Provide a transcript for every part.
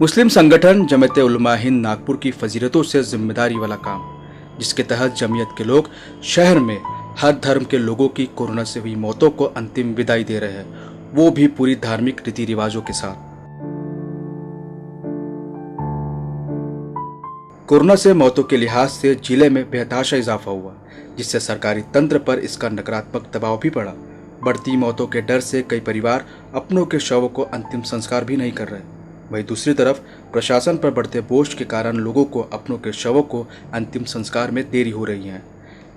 मुस्लिम संगठन जमीयत उलमा हिंद नागपुर की फजीलतों से जिम्मेदारी वाला काम, जिसके तहत जमीयत के लोग शहर में हर धर्म के लोगों की कोरोना से हुई मौतों को अंतिम विदाई दे रहे हैं, वो भी पूरी धार्मिक रीति रिवाजों के साथ। कोरोना से मौतों के लिहाज से जिले में बेतहाशा इजाफा हुआ, जिससे सरकारी तंत्र पर इसका नकारात्मक दबाव भी पड़ा। बढ़ती मौतों के डर से कई परिवार अपनों के शवों को अंतिम संस्कार भी नहीं कर रहे। वहीं दूसरी तरफ प्रशासन पर बढ़ते बोझ के कारण लोगों को अपनों के शवों को अंतिम संस्कार में देरी हो रही है।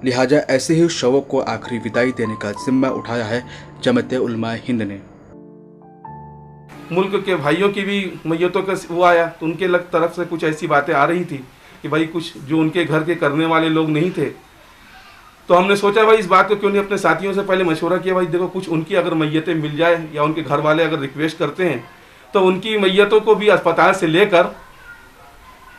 लिहाजा ऐसे ही शवों को आखिरी विदाई देने का जिम्मा उठाया है जमीयत उलमा हिंद ने। मुल्क के भाइयों की भी मैयतों का वो आया तो उनके तरफ से कुछ ऐसी बातें आ रही थी कि भाई कुछ जो उनके घर के करने वाले लोग नहीं थे, तो हमने सोचा भाई इस बात को क्यों नहीं अपने साथियों से पहले मशवरा किया, भाई देखो कुछ उनकी अगर मैयतें मिल जाए या उनके घर वाले अगर रिक्वेस्ट करते हैं तो उनकी मैयतों को भी अस्पताल से लेकर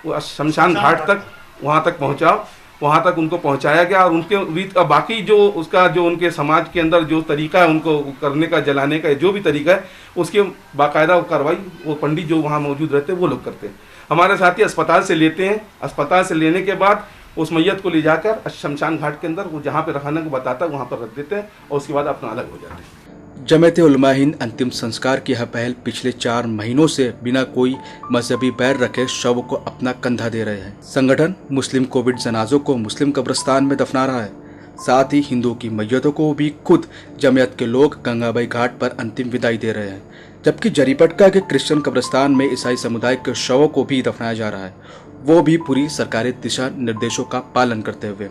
वो शमशान घाट तक वहाँ तक पहुँचाओ। वहाँ तक उनको पहुँचाया गया और उनके रीत बाकी जो उसका जो उनके समाज के अंदर जो तरीका है उनको करने का, जलाने का जो भी तरीका है, उसके बाकायदा कार्रवाई वो पंडित जो वहाँ मौजूद रहते हैं वो लोग करते हैं। हमारे साथी अस्पताल से लेते हैं, अस्पताल से लेने के बाद उस मैयत को ले जाकर शमशान घाट के अंदर वो जहाँ पे रखाने को बताता है वहाँ पर रख देते हैं और उसके बाद अपना अलग हो जाते हैं। जमीयत उलमा हिंद अंतिम संस्कार की यह पहल पिछले 4 महीनों से बिना कोई मजहबी बैर रखे शव को अपना कंधा दे रहे हैं। संगठन मुस्लिम कोविड जनाजों को मुस्लिम कब्रिस्तान में दफना रहा है, साथ ही हिंदुओं की मैयतों को भी खुद जमीयत के लोग गंगाबाई घाट पर अंतिम विदाई दे रहे हैं, जबकि जरीपटका के क्रिश्चियन कब्रिस्तान में ईसाई समुदाय के शवों को भी दफनाया जा रहा है, वो भी पूरी सरकारी दिशा निर्देशों का पालन करते हुए।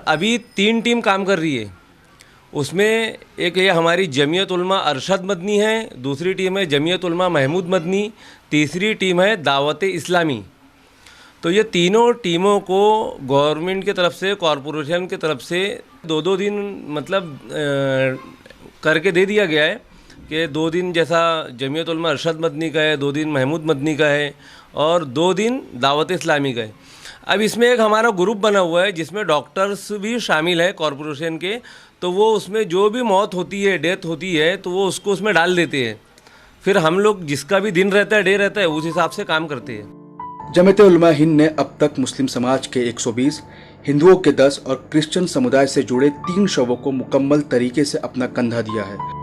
अभी 3 टीम काम कर रही है, उसमें एक ये हमारी जमीयत उलमा अरशद मदनी है, दूसरी टीम है जमीयत उलमा महमूद मदनी, तीसरी टीम है दावत इस्लामी। तो ये तीनों टीमों को गवर्नमेंट की तरफ से, कॉरपोरेशन की तरफ से 2-2 दिन मतलब करके दे दिया गया है कि 2 दिन जैसा जमीयत उलमा अरशद मदनी का है, 2 दिन महमूद मदनी का है और 2 दिन दावत इस्लामी का है। अब इसमें एक हमारा ग्रुप बना हुआ है जिसमें डॉक्टर्स भी शामिल है कॉरपोरेशन के, तो वो उसमें जो भी मौत होती है, डेथ होती है, तो वो उसको उसमें डाल देते हैं। फिर हम लोग जिसका भी दिन रहता है, डे रहता है, उस हिसाब से काम करते हैं। जमीयत उलमा हिंद ने अब तक मुस्लिम समाज के 120, हिंदुओं के 10 और क्रिश्चियन समुदाय से जुड़े 3 शवों को मुकम्मल तरीके से अपना कंधा दिया है।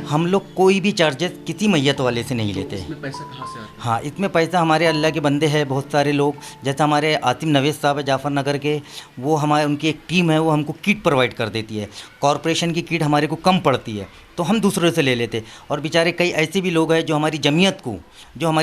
हम लोग कोई भी चार्जेस किसी मैयत वाले से नहीं लेते। इसमें पैसा कहाँ से आता है? हाँ, इसमें पैसा हमारे अल्लाह के बंदे हैं बहुत सारे लोग, जैसे हमारे आतिम नवेद साहब है जाफर नगर के, वो हमारे उनकी एक टीम है, वो हमको किट प्रोवाइड कर देती है। कॉरपोरेशन की किट हमारे को कम पड़ती है तो हम दूसरों से ले लेते। और बेचारे कई ऐसे भी लोग हैं जो हमारी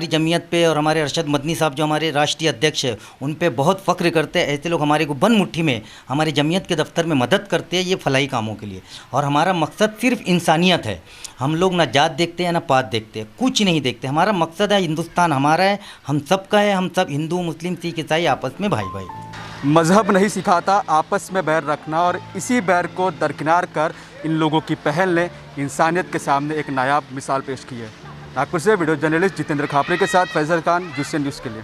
जमीयत पे और हमारे अरशद मदनी साहब जो हमारे राष्ट्रीय अध्यक्ष हैं उन पे बहुत फ़ख्र करते हैं। ऐसे लोग हमारे को बन मुट्ठी में हमारी जमीयत के दफ्तर में मदद करते हैं ये फलाई कामों के लिए। और हमारा मकसद सिर्फ इंसानियत है। हम लोग ना जात देखते हैं ना पात देखते हैं, कुछ नहीं देखते। हमारा मकसद है हिंदुस्तान हमारा है, हम सब का है, हम सब हिंदू मुस्लिम सिख ईसाई आपस में भाई भाई। मजहब नहीं सिखाता आपस में बैर रखना, और इसी बैर को दरकिनार कर इन लोगों की पहल ने इंसानियत के सामने एक नायाब मिसाल पेश की है। नागपुर से वीडियो जर्नलिस्ट जितेंद्र खापरे के साथ फैजल खान, जुस्सन न्यूज़ के लिए।